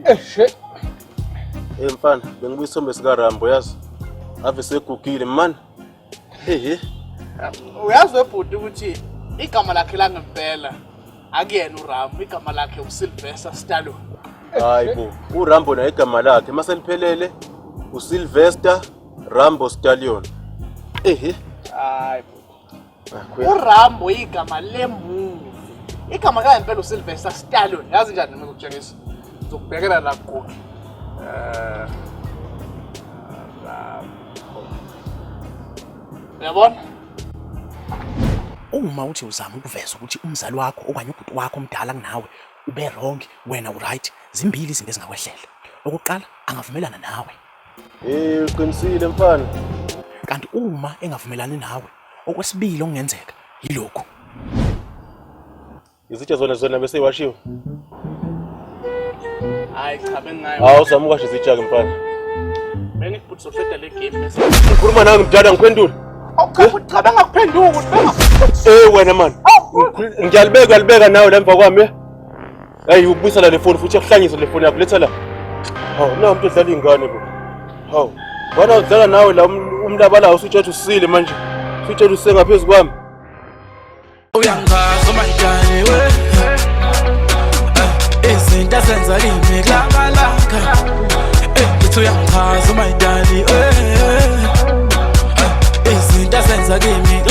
Shit. Mfana, bengibuyisombe sika Rambo yazi. Ave segugile man. Uyazi webhuti ukuthi igama lakhe la ngempela akuyena uRambo, igama lakhe uSylvester Stallone. Hayibo, uRambo na igama lakhe maseliphelele uSylvester Rambo Stallone. Hayibo. uRambo igama lemovie. Igama ngempela uSylvester Stallone. Yazi njani mina ukutshengisa? Ngizokubhekela la kuGoogle. Yabona? Uma uthi uzama ukuveza ukuthi umzali wakho okanye ubhuti wakho omdala kunawe ube wrong wena uright, zimbili izinto ezingakwehlela. Okokuqala angavumelana nawe. Uqinisile mfana. Kanti uma engavumelani nawe, okwesibili okungenzeka yilokho. Izitsha zona bese iwashiwe. Hayi cha bengayo. Awuzama ukasho izitsha ke mfana. Mina ngibhuti soqeda le game bese. Ngikhuluma nawe ngidala ngiphendula. Cha bengakuphenduka ukuthi wena man. Ngiyalibeka nawe la emva kwami. Hey ubuyisela le phone futhi ukuhlanyisa le phone yakho letha la. Hawu na umuntu odlala ingane bo. Hawu. Wena udlala nawe la umlabala usutshela usile manje. Usutshela usengaphezulu kwami. Uyangazi umayidani we. Izinto senza kimi klamalaka. Ngithi uyangazi umayidani we. Izinto senza kimi